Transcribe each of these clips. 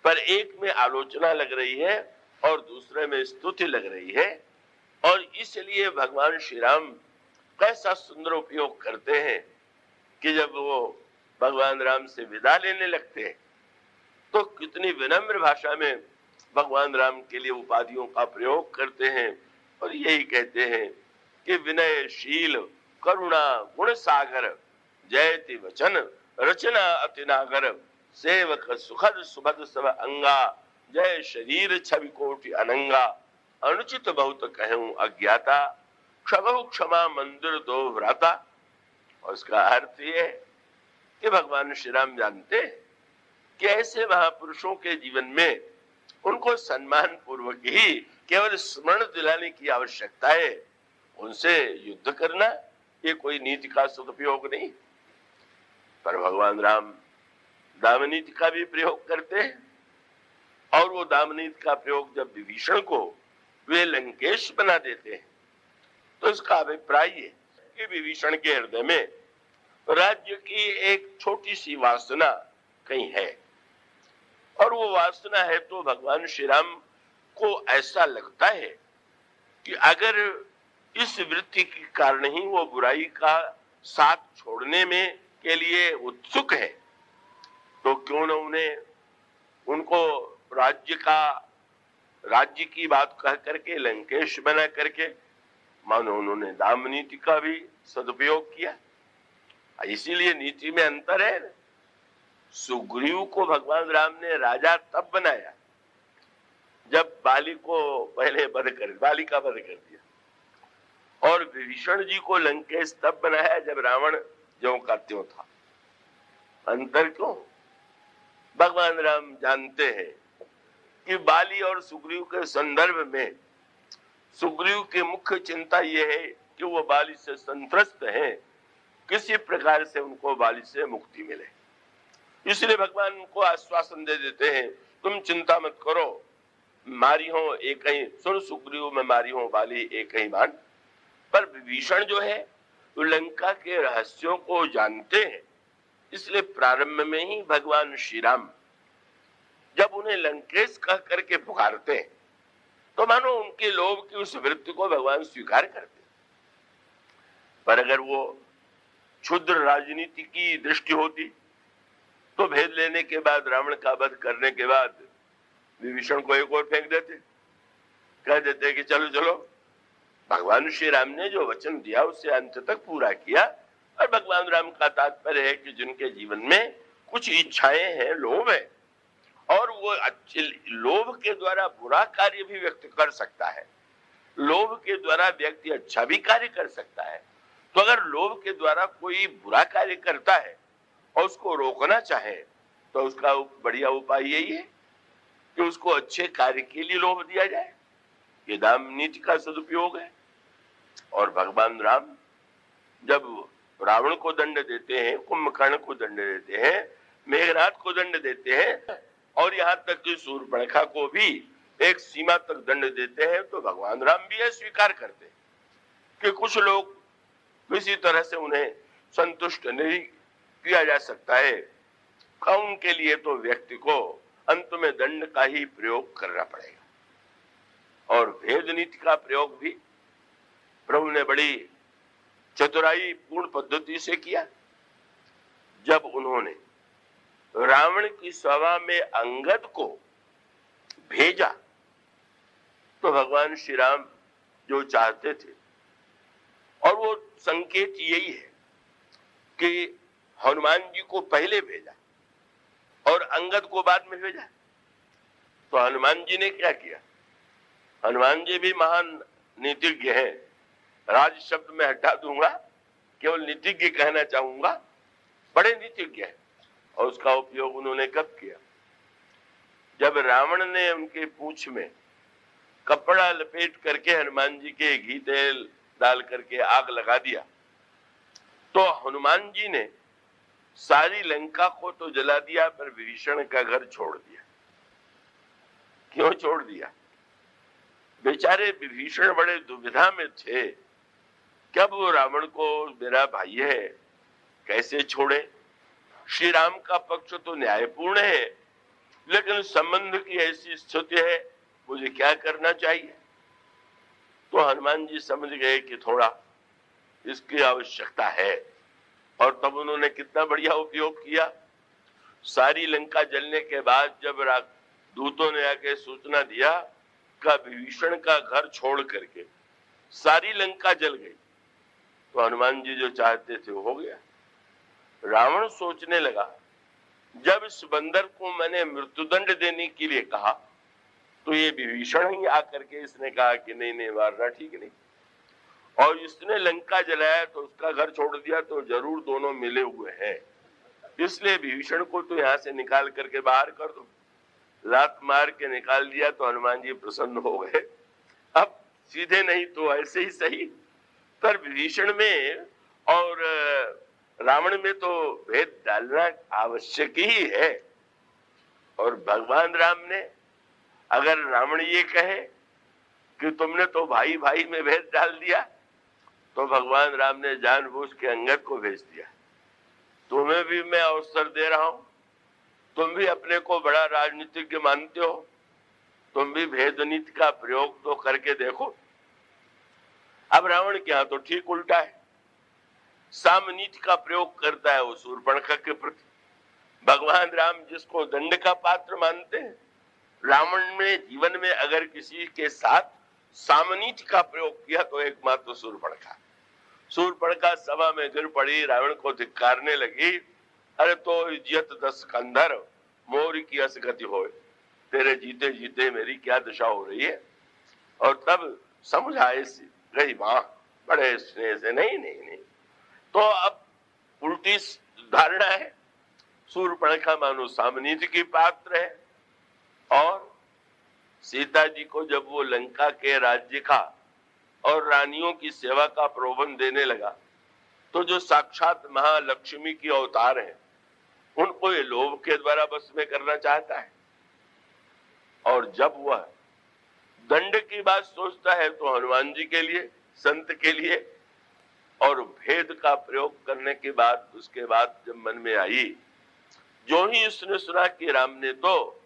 पर एक में आलोचना लग रही है और दूसरे में स्तुति लग रही है। और इसलिए भगवान श्री राम कैसा सुंदर उपयोग करते हैं कि जब वो भगवान राम से विदा लेने लगते हैं तो कितनी विनम्र भाषा में भगवान राम के लिए उपाधियों का प्रयोग करते हैं और यही कहते हैं कि विनयशील करुणा गुण सागर जयति वचन रचना अति नागर सेवक सुखद सुभद सब अंगा जय शरीर छवि कोटि अनंगा अनुचित बहुत कहूं अज्ञाता क्षमहु क्षमा मंदिर दो भ्राता। और उसका अर्थ ये है कि भगवान श्री राम जानते हैं कि ऐसे महापुरुषों के जीवन में उनको सम्मान पूर्वक ही केवल स्मरण दिलाने की आवश्यकता है, उनसे युद्ध करना ये कोई नीति का सदुपयोग नहीं। पर भगवान राम दामनीति का भी प्रयोग करते हैं और वो दामनीति का प्रयोग जब विभीषण को वे लंकेश बना देते हैं तो इसका अभिप्राय है कि विभीषण के हृदय में राज्य की एक छोटी सी वासना कहीं है और वो वासना है तो भगवान श्री राम को ऐसा लगता है कि अगर इस वृत्ति के कारण ही वो बुराई का साथ छोड़ने में के लिए उत्सुक है तो क्यों न उन्हें उनको राज्य की बात कह करके लंकेश बना करके मानो उन्होंने दामनीति का भी सदुपयोग किया। इसीलिए नीति में अंतर है। सुग्रीव को भगवान राम ने राजा तब बनाया जब बाली का वध कर दिया और विभीषण जी को लंकेश तब बनाया जब रावण ज्यों का त्यों था। अंतर क्यों? भगवान राम जानते हैं कि बाली और सुग्रीव के संदर्भ में सुग्रीव की मुख्य चिंता यह है कि वो बाली से संत्रस्त हैं, किसी प्रकार से उनको बाली से मुक्ति मिले। इसलिए भगवान उनको आश्वासन दे देते हैं, तुम चिंता मत करो, मारी हो एक ही सुन सुग्रीव में मारी हो बाली एक ही बाण। पर विभीषण जो है वो लंका के रहस्यों को जानते हैं, इसलिए प्रारंभ में ही भगवान श्री राम जब उन्हें लंकेश कह करके पुकारते हैं तो मानो उनके लोभ की उस वृत्ति को भगवान स्वीकार करते। पर अगर वो क्षुद्र राजनीति की दृष्टि होती तो भेद लेने के बाद रावण का वध करने के बाद विभीषण को एक और फेंक देते, कह देते कि चलो चलो भगवान श्री राम ने जो वचन दिया उसे अंत तक पूरा किया। और भगवान राम का तात्पर्य है कि जिनके जीवन में कुछ इच्छाएं हैं, लोभ है और वो अच्छे लोभ के द्वारा बुरा कार्य भी व्यक्त कर सकता है, लोभ के द्वारा व्यक्ति अच्छा भी कार्य कर सकता है। तो अगर लोभ के द्वारा कोई बुरा कार्य करता है और उसको रोकना चाहे तो उसका बढ़िया उपाय यही है कि उसको अच्छे कार्य के लिए लोभ दिया जाए। ये दाम नीति का सदुपयोग है। और भगवान राम जब रावण को दंड देते हैं, कुंभकर्ण को दंड देते हैं, मेघनाद को दंड देते हैं और यहाँ तक कि शूर्पणखा को भी एक सीमा तक दंड देते हैं, तो भगवान राम भी यह स्वीकार करते हैं कि कुछ लोग किसी तरह से उन्हें संतुष्ट नहीं किया जा सकता है, उनके लिए तो व्यक्ति को अंत में दंड का ही प्रयोग करना पड़ेगा। और भेद नीति का प्रयोग भी प्रभु ने बड़ी चतुराई पूर्ण पद्धति से किया। जब उन्होंने रावण की सभा में अंगद को भेजा तो भगवान श्री राम जो चाहते थे, और वो संकेत यही है कि हनुमान जी को पहले भेजा और अंगद को बाद में भेजा। तो हनुमान जी ने क्या किया? हनुमान जी भी महान नीतिज्ञ हैं, राज शब्द में हटा दूंगा, केवल नीतिज्ञ कहना चाहूंगा, बड़े नीतिज्ञ हैं। और उसका उपयोग उन्होंने कब किया? जब रावण ने उनके पूंछ में कपड़ा लपेट करके हनुमान जी के घी तेल डाल करके आग लगा दिया तो हनुमान जी ने सारी लंका को तो जला दिया पर विभीषण का घर छोड़ दिया। क्यों छोड़ दिया? बेचारे विभीषण बड़े दुविधा में थे, कब वो रावण को मेरा भाई है कैसे छोड़े। श्री राम का पक्ष तो न्यायपूर्ण है लेकिन संबंध की ऐसी स्थिति है, मुझे क्या करना चाहिए? तो हनुमान जी समझ गए कि थोड़ा इसकी आवश्यकता है, और तब उन्होंने कितना बढ़िया उपयोग किया। सारी लंका जलने के बाद जब दूतों ने आके सूचना दिया कि विभीषण का घर छोड़ करके सारी लंका जल गई, तो हनुमान जी जो चाहते थे वो हो गया। रावण सोचने लगा, जब इस बंदर को मैंने मृत्युदंड देने के लिए कहा तो ये विभीषण ही आकर के इसने कहा कि नहीं नहीं, मारना ठीक नहीं, और इसने लंका जलाया तो उसका घर छोड़ दिया, तो जरूर दोनों मिले हुए हैं, इसलिए विभीषण को तो यहां से निकाल करके बाहर कर दो। लात मार के निकाल दिया तो हनुमान जी प्रसन्न हो गए। अब सीधे नहीं तो ऐसे ही सही, पर विभीषण में और रावण में तो भेद डालना आवश्यक ही है। और भगवान राम ने, अगर रावण ये कहे कि तुमने तो भाई भाई में भेद डाल दिया, तो भगवान राम ने जानबूझ के अंगद को भेज दिया, तुम्हें भी मैं अवसर दे रहा हूं, तुम भी अपने को बड़ा राजनीतिज्ञ मानते हो, तुम भी भेद नीति का प्रयोग तो करके देखो। अब रावण के यहां तो ठीक उल्टा है, सामनीति का प्रयोग करता है वो शूर्पणखा के प्रति। भगवान राम जिसको दंड का पात्र मानते हैं, रावण ने जीवन में अगर किसी के साथ सामनीति का प्रयोग किया तो एकमात्र शूर्पणखा। शूर्पणखा सभा में गिर पड़ी, रावण को धिक्कारने लगी, अरे तो इज्जत दस कंधर मोर की असगति होए, तेरे जीते जीते मेरी क्या दशा हो रही है। और तब समझाए गई मां बड़े स्नेह से, नहीं नहीं नहीं, तो अब उल्टी धारणा है, शूर्पणखा मानो सामनीति की पात्र है। और सीता जी को जब वो लंका के राज्य का और रानियों की सेवा का प्रबंध देने लगा, तो जो साक्षात महालक्ष्मी की अवतार है, उनको ये लोभ के द्वारा बस में करना चाहता है। और जब वह दंड की बात सोचता है तो हनुमान जी के लिए, संत के लिए, और भेद का प्रयोग करने के बाद, उसके बाद जब मन में आई, जो ही उसने सुना कि राम ने तो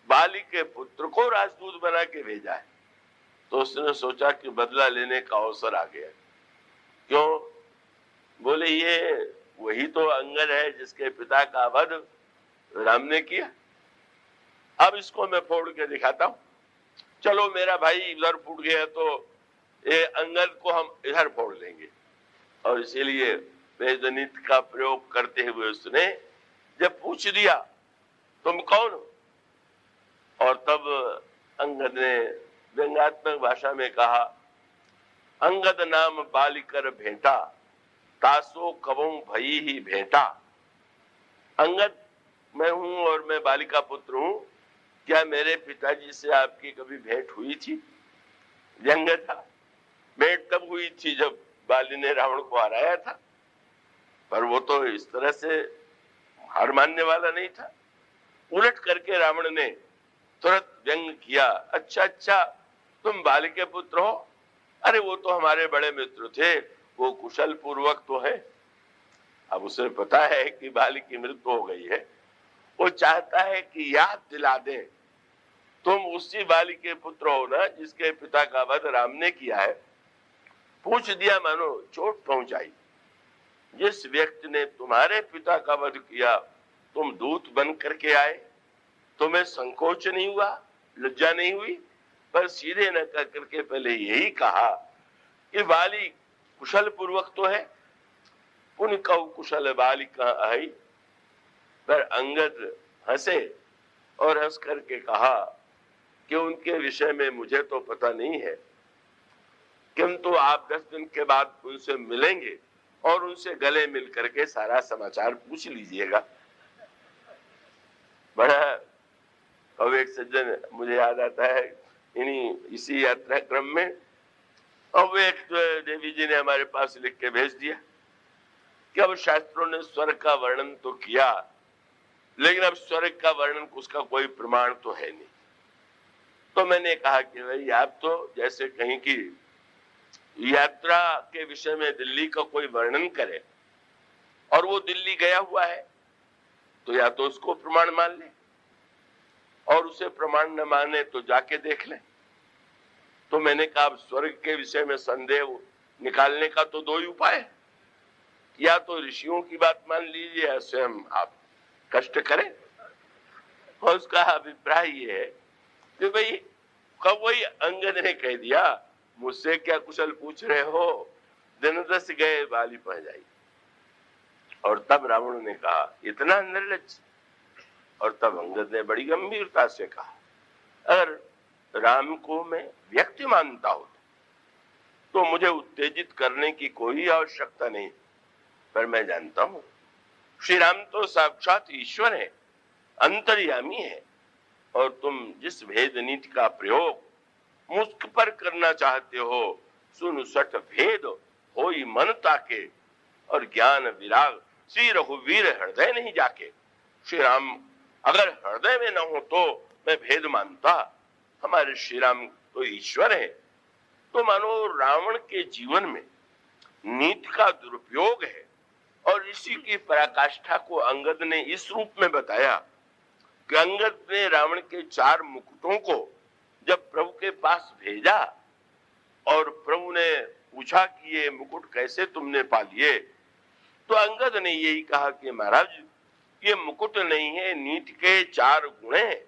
बाली के पुत्र को राजदूत बना के भेजा है, तो उसने सोचा कि बदला लेने का अवसर आ गया। क्यों? बोले ये वही तो अंगद है जिसके पिता का वध राम ने किया, अब इसको मैं फोड़ के दिखाता हूं। चलो मेरा भाई इधर फूट गया तो ये अंगद को हम इधर फोड़ लेंगे। और इसीलिए वेदनीति का प्रयोग करते हुए उसने जब पूछ दिया तुम कौन हो, और तब अंगद ने व्यंग्यात्मक भाषा में कहा, अंगद नाम बालिकर भेंटा, तासो कबों भई ही भेंटा। अंगद मैं हूं और मैं बालिका पुत्र हूं, क्या मेरे पिताजी से आपकी कभी भेंट हुई थी? व्यंग था। भेंट तब हुई थी जब बाली ने रावण को हराया था, पर वो तो इस तरह से हार मानने वाला नहीं था। उलट करके रावण ने तुरंत व्यंग किया, अच्छा अच्छा तुम बाली के पुत्र हो, अरे वो तो हमारे बड़े मित्र थे, वो कुशल पूर्वक तो है। अब उसे पता है कि बाली की मृत्यु हो गई है, वो चाहता है कि याद दिला दे, तुम उसी बाली के पुत्र हो ना जिसके पिता का वध राम ने किया है। पूछ दिया मानो चोट पहुंचाई, जिस व्यक्ति ने तुम्हारे पिता का वध किया तुम दूत बन करके आए, तुम्हें संकोच नहीं हुआ, लज्जा नहीं हुई, पर सीधे न कर करके पहले यही कहा कि बाली कुशल पूर्वक तो है, पुन कहु कुशल बाली कहां आई। पर अंगद हंसे और हंस करके कहा कि उनके विषय में मुझे तो पता नहीं है, किंतु आप 10 दिन के बाद उनसे मिलेंगे और उनसे गले मिल करके सारा समाचार पूछ लीजिएगा। बड़ा अब एक सज्जन मुझे याद आता है इसी यात्रा क्रम में, अब एक देवी जी ने हमारे पास लिख के भेज दिया कि अब शास्त्रों ने स्वर्ग का वर्णन तो किया, लेकिन अब स्वर्ग का वर्णन उसका कोई प्रमाण तो है नहीं। तो मैंने कहा कि भाई आप तो जैसे कहीं की यात्रा के विषय में दिल्ली का कोई वर्णन करे और वो दिल्ली गया हुआ है, तो या तो उसको प्रमाण मान ले, और उसे प्रमाण न माने तो जाके देख लें। तो मैंने कहा अब स्वर्ग के विषय में संदेह निकालने का तो दो ही उपाय है, या तो ऋषियों की बात मान लीजिए या स्वयं आप कष्ट करें। और उसका अभिप्राय ये है कि भाई कब वही अंगद ने कह दिया मुझसे क्या कुशल पूछ रहे हो, दिन 10 गए बाली पह जाई। और तब रावण ने कहा इतना निर्लज्ज। और तब अंगद ने बड़ी गंभीरता से कहा अगर राम को मैं व्यक्ति मानता हूं तो मुझे उत्तेजित करने की कोई आवश्यकता नहीं, पर मैं जानता हूं श्री राम तो साक्षात ईश्वर है, अंतर्यामी है, और तुम जिस भेद नीति का प्रयोग मुझ पर करना चाहते हो सुन सठ भेद होई मन ताके, और ज्ञान विराग श्री रघुवीर हृदय नहीं जाके। श्री राम अगर हृदय में न हो तो मैं भेद मानता, हमारे श्री राम तो ईश्वर है। तो मानो रावण के जीवन में नीति का दुरुपयोग है, और इसी की पराकाष्ठा को अंगद ने इस रूप में बताया कि अंगद ने रावण के 4 मुकुटों को जब प्रभु के पास भेजा और प्रभु ने पूछा कि ये मुकुट कैसे तुमने पा लिए, तो अंगद ने यही कहा कि महाराज ये मुकुट नहीं है, नीति के 4 गुण हैं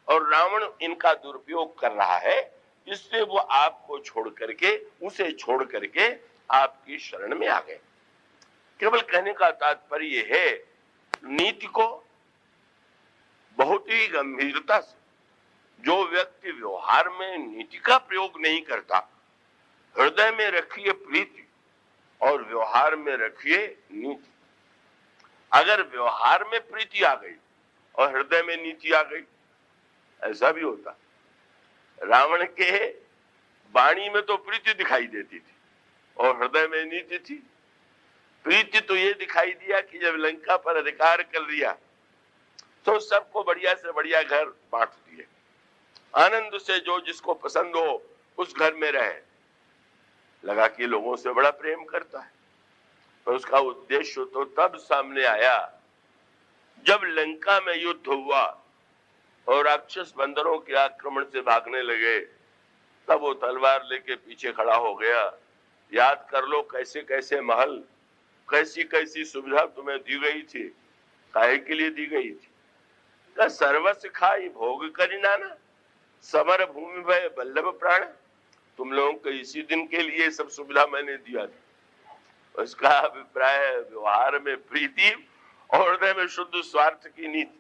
और रावण इनका दुरुपयोग कर रहा है, इसलिए वो आपको छोड़ करके उसे छोड़ करके आपकी शरण में आ गए। केवल कहने का तात्पर्य है नीति को बहुत ही गंभीरता से जो व्यक्ति व्यवहार में नीति का प्रयोग नहीं करता, हृदय में रखिए प्रीति और व्यवहार में रखिए नीति। अगर व्यवहार में प्रीति आ गई और हृदय में नीति आ गई, ऐसा भी होता। रावण के वाणी में तो प्रीति दिखाई देती थी और हृदय में नीति थी। प्रीति तो ये दिखाई दिया कि जब लंका पर अधिकार कर लिया तो सबको बढ़िया से बढ़िया घर बांट दिए, आनंद से जो जिसको पसंद हो उस घर में रहे। लगा कि लोगों से बड़ा प्रेम करता है, पर उसका उद्देश्य तो तब सामने आया जब लंका में युद्ध हुआ और राक्षस बंदरों के आक्रमण से भागने लगे, तब वो तलवार लेके पीछे खड़ा हो गया। याद कर लो कैसे कैसे महल, कैसी कैसी सुविधा तुम्हें दी गई थी, काहे के लिए दी गई थी। का सर्वस्व खाई भोग करी नाना, समर भूमि भय बल्लभ प्राण। तुम लोगों को इसी दिन के लिए सब सुविधा मैंने दिया था। उसका अभिप्राय व्यवहार में प्रीति और हृदय में शुद्ध स्वार्थ की नीति।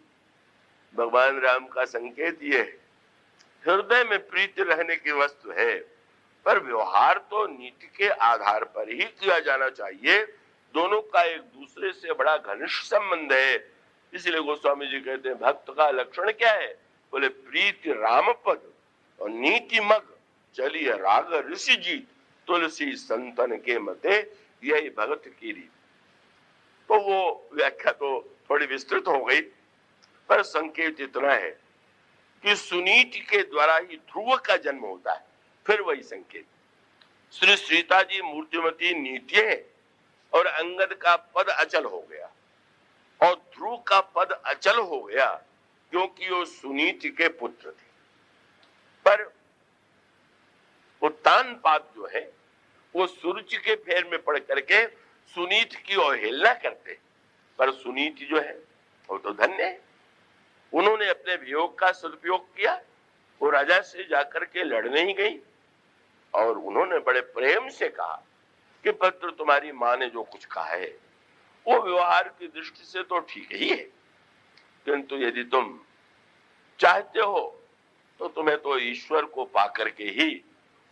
भगवान राम का संकेत ये है, हृदय में प्रीति रहने की वस्तु है, पर व्यवहार तो नीति के आधार पर ही किया जाना चाहिए। दोनों का एक दूसरे से बड़ा घनिष्ठ संबंध है। इसलिए गोस्वामी जी कहते हैं भक्त का लक्षण क्या है, बोले प्रीति राम पद और नीति मग चलिए राग ऋषि जी, तुलसी संतन के मते यही भगत की रीत। तो वो व्याख्या तो थोड़ी विस्तृत हो गई, पर संकेत इतना है कि सुनीति के द्वारा ही ध्रुव का जन्म होता है। फिर वही संकेत, श्री सीता जी मूर्तिमती नीति है और अंगद का पद अचल हो गया और ध्रुव का पद अचल हो गया क्योंकि वो सुनीति के पुत्र थे। पर उत्तानपाद जो है वो सुरुचि के फेर में पड़ करके सुनीति की अवहेलना करते, पर सुनीति जो है वो तो धन्य है। उन्होंने अपने वियोग का सदुपयोग किया। वो राजा से जाकर के लड़ने ही गई और उन्होंने बड़े प्रेम से कहा कि पुत्र तुम्हारी माँ ने जो कुछ कहा है वो व्यवहार की दृष्टि से तो ठीक ही है, किंतु यदि तुम चाहते हो तो तुम्हें तो ईश्वर को पाकर के ही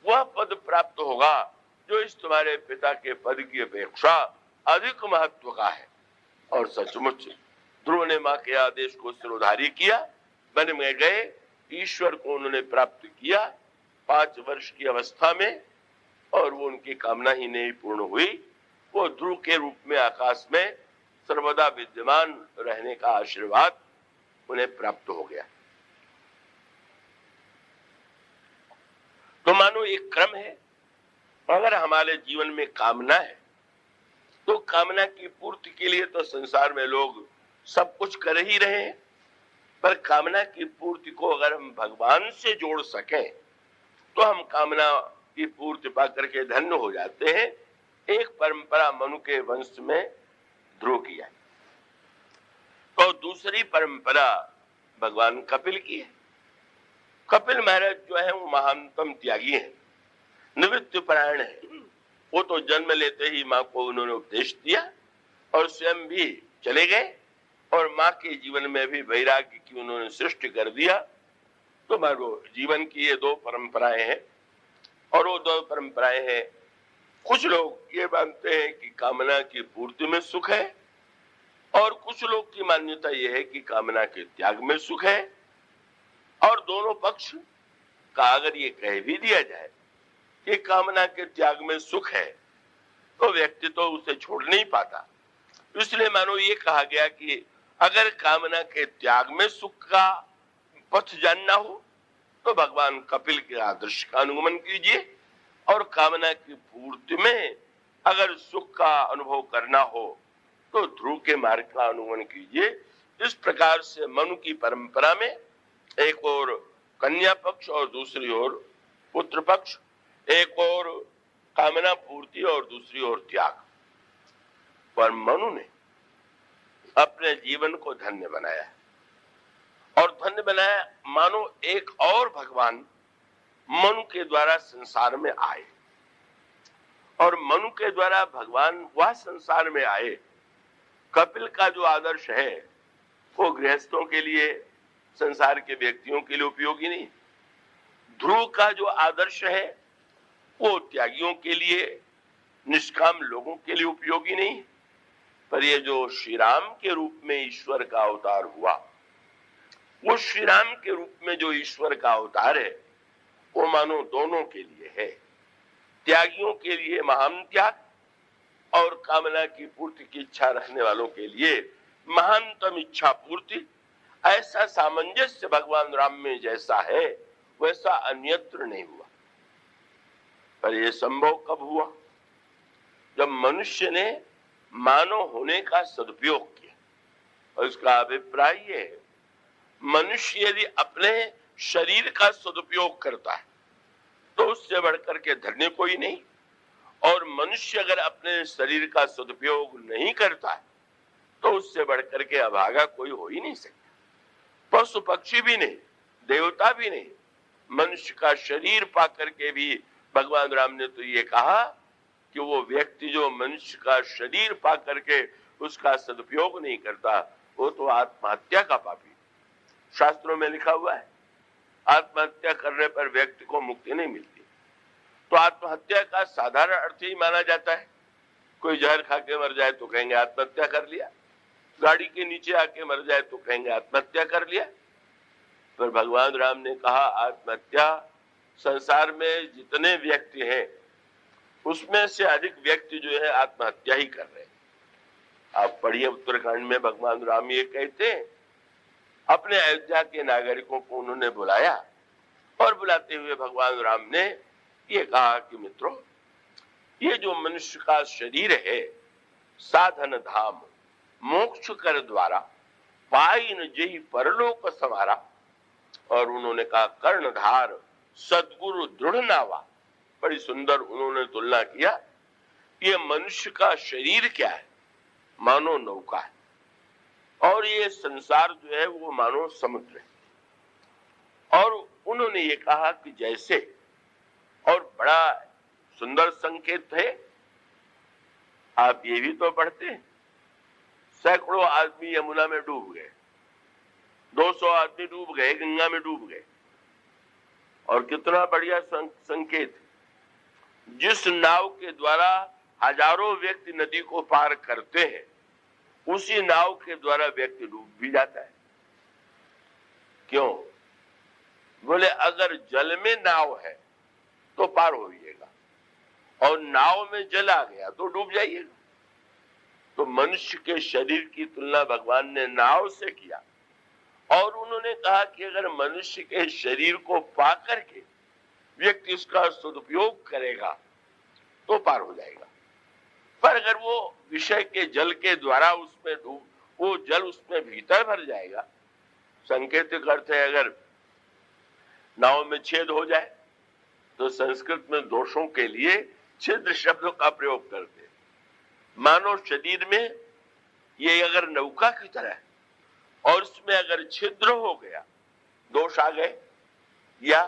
वह पद प्राप्त होगा जो इस तुम्हारे पिता के पद की अपेक्षा अधिक महत्व का है। और सचमुच ध्रुव ने मां के आदेश को सिरोधारी किया, वन में गए, ईश्वर को उन्होंने प्राप्त किया 5 वर्ष की अवस्था में, और वो उनकी कामना ही नहीं पूर्ण हुई। वो ध्रुव के रूप में आकाश में सर्वदा विद्यमान रहने का आशीर्वाद उन्हें प्राप्त हो गया। तो मानो एक क्रम है, अगर हमारे जीवन में कामना है तो कामना की पूर्ति के लिए तो संसार में लोग सब कुछ कर ही रहे हैं। पर कामना की पूर्ति को अगर हम भगवान से जोड़ सकें तो हम कामना की पूर्ति पा करके धन्य हो जाते हैं। एक परंपरा मनु के वंश में ध्रुव की है, तो दूसरी परंपरा भगवान कपिल की है। कपिल महाराज जो है वो महानतम त्यागी है, निवृत्ति परायण है। वो तो जन्म लेते ही माँ को उन्होंने उपदेश दिया और स्वयं भी चले गए और माँ के जीवन में भी वैराग्य की उन्होंने सृष्टि कर दिया। तो मानो जीवन की ये दो परंपराएं हैं और वो दो परंपराएं हैं। कुछ लोग ये मानते हैं कि कामना की पूर्ति में सुख है और कुछ लोग की मान्यता यह है कि कामना के त्याग में सुख है। और दोनों पक्ष का अगर ये कह भी दिया जाए कि कामना के त्याग में सुख है तो व्यक्ति तो उसे छोड़ नहीं पाता। इसलिए मानो ये कहा गया कि अगर कामना के त्याग में सुख का पथ जानना हो तो भगवान कपिल के आदर्श का अनुगमन कीजिए और कामना की पूर्ति में अगर सुख का अनुभव करना हो तो ध्रुव के मार्ग का अनुगमन कीजिए। इस प्रकार से मनु की परंपरा में एक और कन्या पक्ष और दूसरी ओर पुत्र पक्ष, एक और कामना पूर्ति और दूसरी ओर त्याग। पर मनु ने अपने जीवन को धन्य बनाया और धन्य बनाया मानो एक और भगवान मनु के द्वारा संसार में आए और मनु के द्वारा भगवान वह संसार में आए। कपिल का जो आदर्श है वो गृहस्थों के लिए, संसार के व्यक्तियों के लिए उपयोगी नहीं। ध्रुव का जो आदर्श है वो त्यागियों के लिए, निष्काम लोगों के लिए उपयोगी नहीं। पर ये जो श्री राम के रूप में ईश्वर का अवतार हुआ, वो श्री राम के रूप में जो ईश्वर का अवतार है वो मानो दोनों के लिए है। त्यागियों के लिए महान त्याग और कामना की पूर्ति की इच्छा रखने वालों के लिए महानतम इच्छा पूर्ति। ऐसा सामंजस्य भगवान राम में जैसा है वैसा अन्यत्र नहीं हुआ। पर यह संभव कब हुआ? जब मनुष्य ने मानव होने का सदुपयोग किया। और इसका अभिप्राय ये है, मनुष्य यदि अपने शरीर का सदुपयोग करता है तो उससे बढ़कर के धन्य कोई नहीं, और मनुष्य अगर अपने शरीर का सदुपयोग नहीं करता है तो उससे बढ़कर के अभागा कोई हो ही नहीं सकता। पशु पक्षी भी नहीं, देवता भी नहीं। मनुष्य का शरीर पा करके भी भगवान राम ने तो ये कहा कि वो व्यक्ति जो मनुष्य का शरीर पा करके उसका सदुपयोग नहीं करता वो तो आत्महत्या का पापी। शास्त्रों में लिखा हुआ है आत्महत्या करने पर व्यक्ति को मुक्ति नहीं मिलती। तो आत्महत्या का साधारण अर्थ ही माना जाता है। कोई जहर खा के मर जाए तो कहेंगे आत्महत्या कर लिया, गाड़ी के नीचे आके मर जाए तो कहेंगे आत्महत्या कर लिया। पर भगवान राम ने कहा आत्महत्या संसार में जितने व्यक्ति हैं उसमें से अधिक व्यक्ति जो है आत्महत्या ही कर रहे हैं। आप पढ़िए उत्तराखंड में भगवान राम ये कहते हैं, अपने अयोध्या के नागरिकों को उन्होंने बुलाया और बुलाते हुए भगवान राम ने ये कहा कि मित्रों, ये जो मनुष्य का शरीर है साधन धाम मोक्ष कर द्वारा पाइन जही परलोक समारा। और उन्होंने कहा कर्णधार सदगुरु दृढ़ नावा। बड़ी सुंदर उन्होंने तुलना किया। ये मनुष्य का शरीर क्या है? मानो नौका है, और ये संसार जो है वो मानो समुद्र है। और उन्होंने ये कहा कि जैसे, और बड़ा सुंदर संकेत है, आप ये भी तो पढ़ते हैं, सैकड़ों आदमी यमुना में डूब गए, 200 आदमी डूब गए, गंगा में डूब गए। और कितना बढ़िया संकेत, जिस नाव के द्वारा हजारों व्यक्ति नदी को पार करते हैं उसी नाव के द्वारा व्यक्ति डूब भी जाता है। क्यों? बोले अगर जल में नाव है तो पार होइएगा और नाव में जल आ गया तो डूब जाइएगा। तो मनुष्य के शरीर की तुलना भगवान ने नाव से किया और उन्होंने कहा कि अगर मनुष्य के शरीर को पा करके व्यक्ति उसका सदुपयोग करेगा तो पार हो जाएगा। पर अगर वो विषय के जल के द्वारा उसमें वो जल उसमें भीतर भर जाएगा, सांकेतिक अर्थ है, अगर नाव में छेद हो जाए तो संस्कृत में दोषों के लिए छिद्र शब्दों का प्रयोग करते हैं। मानव शरीर में ये अगर नौका की तरह है और उसमें अगर छिद्र हो गया, दोष आ गए, या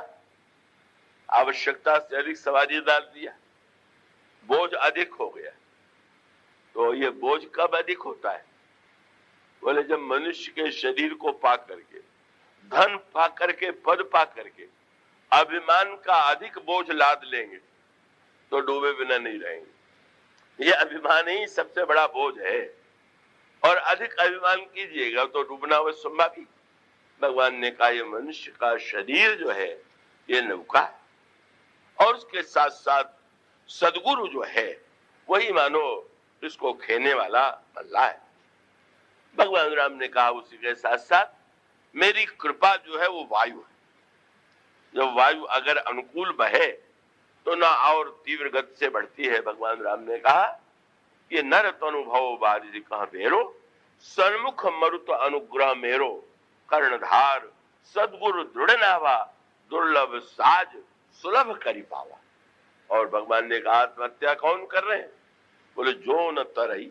आवश्यकता से अधिक सवारी डाल दिया, बोझ अधिक हो गया, तो ये बोझ कब अधिक होता है? बोले जब मनुष्य के शरीर को पा करके, धन पा करके, पद पा करके अभिमान का अधिक बोझ लाद लेंगे तो डूबे बिना नहीं रहेंगे। ये अभिमान ही सबसे बड़ा बोझ है, और अधिक अभिमान कीजिएगा तो डूबना वह संभावी। भगवान ने कहा ये मनुष्य का शरीर जो है ये नौका है, और उसके साथ साथ सदगुरु जो है वही मानो इसको खेने वाला मल्ला है। भगवान राम ने कहा उसी के साथ साथ मेरी कृपा जो है वो वायु है। जब वायु अगर अनुकूल बहे तो ना और तीव्र गति से बढ़ती है। भगवान राम ने कहा ये नर तनुभव बारिज कहां बेरो, सन्मुख मरुत अनुग्रह मेरो, कर्णधार सदगुरु दृढ़ नावा, दुर्लभ साज सुलभ करी पावा। और भगवान ने कहा आत्महत्या कौन कर रहे हैं? बोले जो न तरई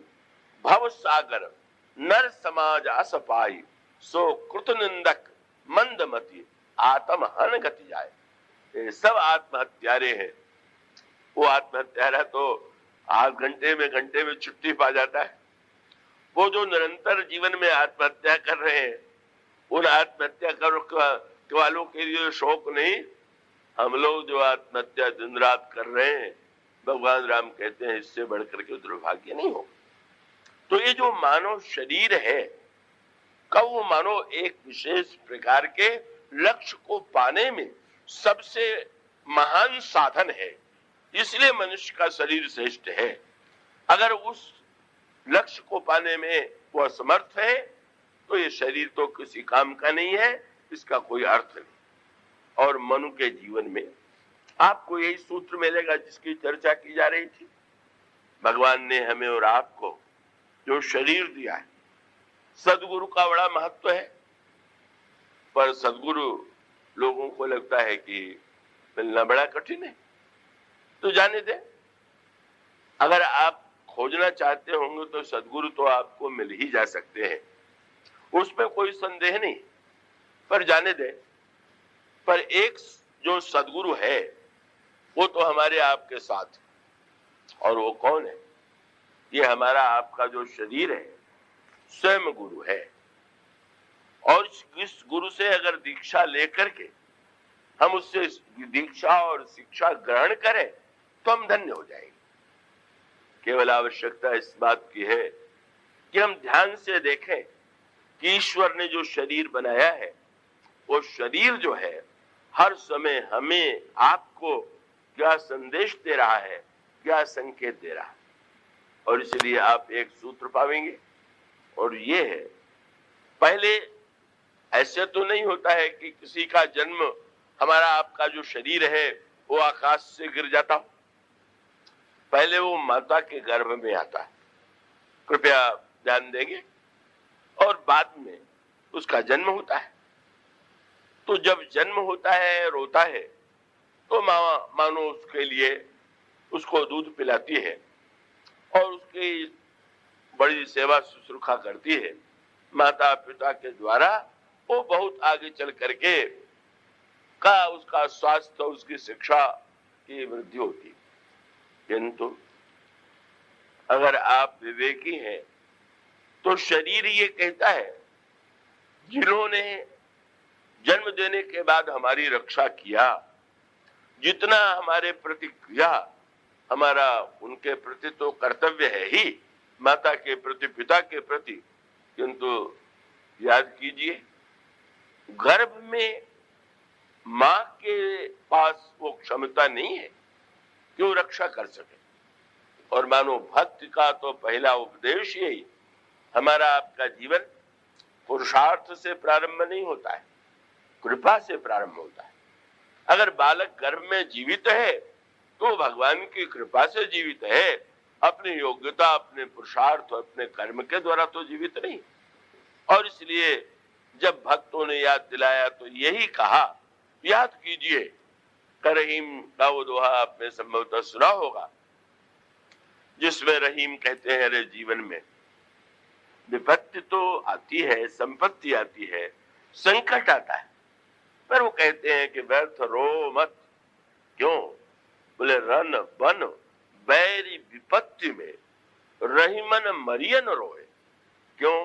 भव सागर, नर समाज असपाई, सो कृत निंदक मंदमती, आत्म हन गति जाए। ये सब आत्महत्यारे हैं। वो आत्महत्यारा तो आध घंटे में छुट्टी पा जाता है। वो जो निरंतर जीवन में आत्महत्या कर रहे हैं, उन आत्महत्या कर वालों के लिए शोक नहीं। हम लोग जो आत्महत्या दिन रात कर रहे हैं, भगवान राम कहते हैं इससे बढ़कर के दुर्भाग्य नहीं हो। तो ये जो मानव शरीर है का वो मानो एक विशेष प्रकार के लक्ष्य को पाने में सबसे महान साधन है, इसलिए मनुष्य का शरीर श्रेष्ठ है। अगर उस लक्ष्य को पाने में वो असमर्थ है तो ये शरीर तो किसी काम का नहीं है, इसका कोई अर्थ नहीं। और मनु के जीवन में आपको यही सूत्र मिलेगा जिसकी चर्चा की जा रही थी। भगवान ने हमें और आपको जो शरीर दिया है, सदगुरु का बड़ा महत्व है, पर सदगुरु लोगों को लगता है कि मिलना बड़ा कठिन है। तो जाने दे, अगर आप खोजना चाहते होंगे तो सदगुरु तो आपको मिल ही जा सकते हैं, उसमें कोई संदेह नहीं। पर जाने दे, पर एक जो सदगुरु है वो तो हमारे आपके साथ, और वो कौन है? ये हमारा आपका जो शरीर है स्वयं गुरु है। और इस गुरु से अगर दीक्षा लेकर के हम उससे दीक्षा और शिक्षा ग्रहण करें तो हम धन्य हो जाएंगे। केवल आवश्यकता इस बात की है कि हम ध्यान से देखें कि ईश्वर ने जो शरीर बनाया है वो शरीर जो है हर समय हमें आपको क्या संदेश दे रहा है, क्या संकेत दे रहा है। और इसलिए आप एक सूत्र पाएंगे, और ये है, पहले ऐसे तो नहीं होता है कि किसी का जन्म हमारा आपका जो शरीर है वो आकाश से गिर जाता हो। पहले वो माता के गर्भ में आता है, कृपया ध्यान देंगे, और बाद में उसका जन्म होता है। तो जब जन्म होता है, रोता है, तो मानो उसके लिए उसको दूध पिलाती है और उसकी बड़ी सेवा शुश्रूषा करती है। माता पिता के द्वारा वो बहुत आगे चल करके का उसका स्वास्थ्य, उसकी शिक्षा की वृद्धि होती। किंतु अगर आप विवेकी हैं तो शरीर ये कहता है, जिन्होंने जन्म देने के बाद हमारी रक्षा किया, जितना हमारे प्रति किया, हमारा उनके प्रति तो कर्तव्य है ही, माता के प्रति, पिता के प्रति। किंतु याद कीजिए, गर्भ में मां के पास वो क्षमता नहीं है कि वो रक्षा कर सके। और मानो भक्ति का तो पहला उपदेश यही, हमारा आपका जीवन पुरुषार्थ से प्रारंभ नहीं होता है, कृपा से प्रारंभ होता है। अगर बालक गर्भ में जीवित है तो भगवान की कृपा से जीवित है, अपनी योग्यता, अपने पुरुषार्थ, अपने कर्म के द्वारा तो जीवित नहीं। और इसलिए जब भक्तों ने याद दिलाया तो यही कहा, याद कीजिए, रहीम का वो दोहा आपने संभवतः सुना होगा, जिसमें रहीम कहते हैं, अरे जीवन में विपत्ति तो आती है, संपत्ति आती है, संकट आता है, पर वो कहते हैं कि व्यर्थ रो मत। क्यों? बोले रन बन बैरी विपत्ति में रहीमन मरियन रोए। क्यों?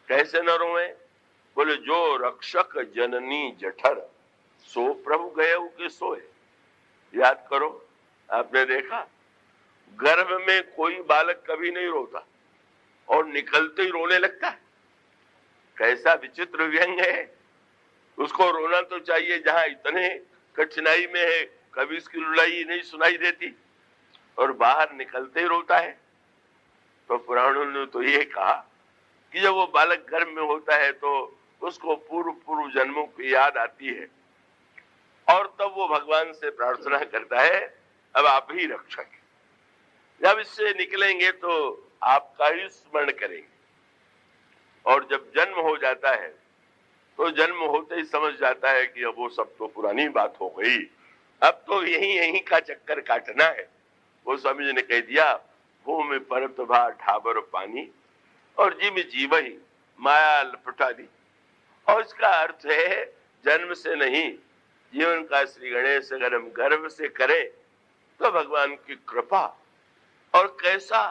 कैसे न रोए? बोले जो रक्षक जननी जठर सो प्रभु गए के सोए। याद करो, आपने देखा गर्भ में कोई बालक कभी नहीं रोता और निकलते ही रोने लगता है। कैसा विचित्र व्यंग है। उसको रोना तो चाहिए जहां इतने कठिनाई में है, कभी इसकी लुलाई नहीं सुनाई देती, और बाहर निकलते ही रोता है। तो पुराणों ने तो ये कहा कि जब वो बालक गर्भ में होता है तो उसको पूर्व पूर्व जन्मों की याद आती है, और तब वो भगवान से प्रार्थना करता है, अब आप ही रक्षक हैं। जब इससे निकलेंगे तो आपका ही स्मरण करेंगे। और जब जन्म हो जाता है तो जन्म होते ही समझ जाता है कि अब वो सब तो पुरानी बात हो गई, अब तो यहीं का चक्कर काटना है। वो स्वामी जी ने कह दिया, भूमि परत भा ढाबर पानी और जिम जीव ही माया लपटा दी। और इसका अर्थ है जन्म से नहीं, जीवन का श्री गणेश अगर हम गर्व से करें तो भगवान की कृपा। और कैसा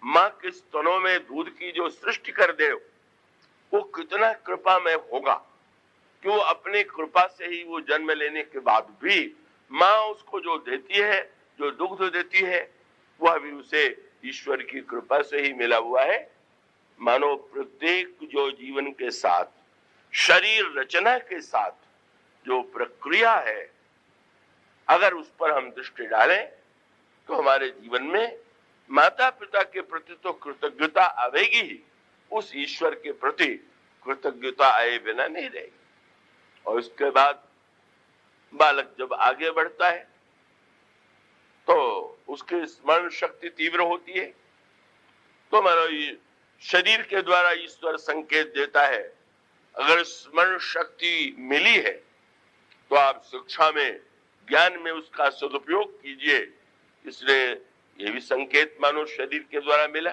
माँ के स्तनों में दूध की जो सृष्टि कर दे, वो कितना कृपा में होगा कि वो अपनी कृपा से ही वो जन्म लेने के बाद भी माँ उसको जो देती है, जो दुग्ध देती है, वह भी उसे ईश्वर की कृपा से ही मिला हुआ है। मानो प्रत्येक जो जीवन के साथ, शरीर रचना के साथ जो प्रक्रिया है, अगर उस पर हम दृष्टि डालें तो हमारे जीवन में माता पिता के प्रति तो कृतज्ञता आवेगी ही, उस ईश्वर के प्रति कृतज्ञता आए बिना नहीं रहेगी। और इसके बाद बालक जब आगे बढ़ता है तो उसकी स्मरण शक्ति तीव्र होती है। तो हमारा शरीर के द्वारा ईश्वर संकेत देता है, अगर स्मरण शक्ति मिली है तो आप शिक्षा में, ज्ञान में उसका सदुपयोग कीजिए। इसलिए ये भी संकेत मानो शरीर के द्वारा मिला।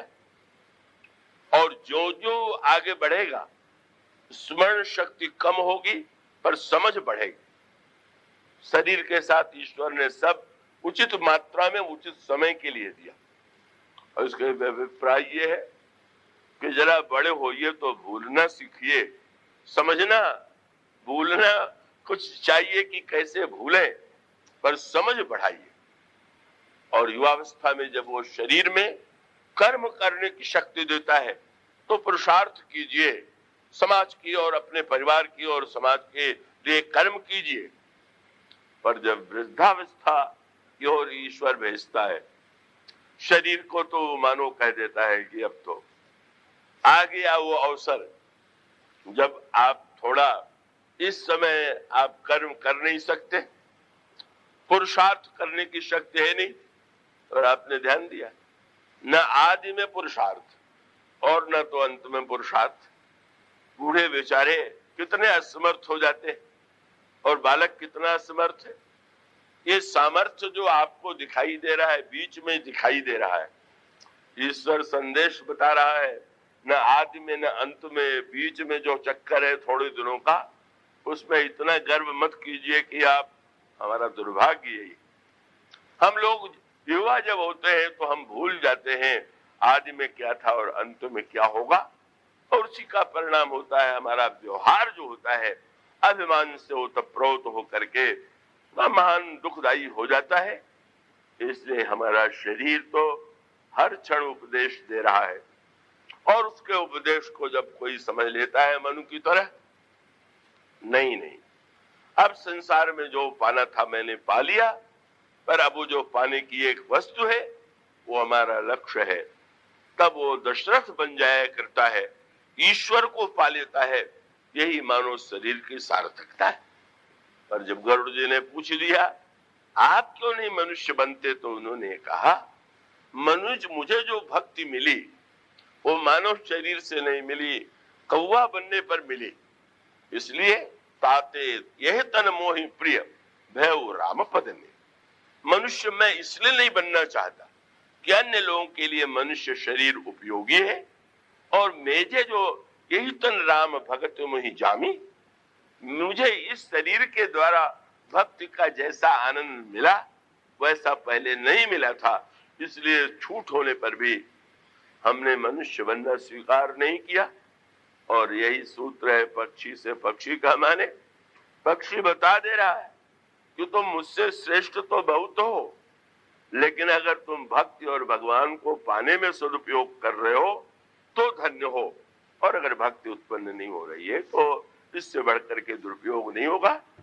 और जो जो आगे बढ़ेगा, स्मरण शक्ति कम होगी पर समझ बढ़ेगी। शरीर के साथ ईश्वर ने सब उचित मात्रा में उचित समय के लिए दिया। और इसके अभिप्राय ये है कि जरा बड़े होइए तो भूलना सीखिए। समझना, भूलना कुछ चाहिए कि कैसे भूलें, पर समझ बढ़ाइए। और युवावस्था में जब वो शरीर में कर्म करने की शक्ति देता है तो पुरुषार्थ कीजिए, समाज की और अपने परिवार की और समाज के लिए कर्म कीजिए। पर जब वृद्धावस्था की ओर ईश्वर भेजता है, शरीर को तो मानो कह देता है कि अब तो आ गया वो अवसर जब आप थोड़ा, इस समय आप कर्म कर नहीं सकते, पुरुषार्थ करने की शक्ति है नहीं। और आपने ध्यान दिया, न आदि में पुरुषार्थ और न तो अंत में पुरुषार्थ। बूढ़े बेचारे कितने असमर्थ हो जाते हैं और बालक कितना असमर्थ है। ये सामर्थ्य जो आपको दिखाई दे रहा है, बीच में दिखाई दे रहा है, ईश्वर संदेश बता रहा है, न आदि में न अंत में, बीच में जो चक्कर है थोड़े दिनों का, उसमें इतना गर्व मत कीजिए कि आप, हमारा दुर्भाग्य यही, हम लोग युवा जब होते हैं तो हम भूल जाते हैं आदि में क्या था और अंत में क्या होगा। और उसी का परिणाम होता है हमारा व्यवहार जो होता है, अभिमान से ओतप्रोत होकर के महान दुखदायी हो जाता है। इसलिए हमारा शरीर तो हर क्षण उपदेश दे रहा है, और उसके उपदेश को जब कोई समझ लेता है मनु की तरह, नहीं, अब संसार में जो पाना था मैंने पा लिया, पर अब वो जो पाने की एक वस्तु है वो हमारा लक्ष्य है। तब वो दशरथ बन जाया करता है, ईश्वर को पा लेता है। यही मानव शरीर की सार्थकता है। पर जब गरुड़ जी ने पूछ दिया आप क्यों नहीं मनुष्य बनते, तो उन्होंने कहा मनुष्य, मुझे जो भक्ति मिली वो मानव शरीर से नहीं मिली, कौवा बनने पर मिली। इसलिए ताते यह तन मोहि प्रिय भयउ राम पद में। मनुष्य मैं इसलिए नहीं बनना चाहता कि अन्य लोगों के लिए मनुष्य शरीर उपयोगी है, और मेजे जो यही तन राम भगत मोहि जामी, मुझे इस शरीर के द्वारा भक्ति का जैसा आनंद मिला वैसा पहले नहीं मिला था। इसलिए छूट होने पर भी हमने मनुष्य बनना स्वीकार नहीं किया। और यही सूत्र है पक्षी से पक्षी का माने। पक्षी बता दे रहा है कि तुम मुझसे श्रेष्ठ तो बहुत हो, लेकिन अगर तुम भक्ति और भगवान को पाने में सदुपयोग कर रहे हो तो धन्य हो, और अगर भक्ति उत्पन्न नहीं हो रही है तो इससे बढ़कर के दुरुपयोग नहीं होगा।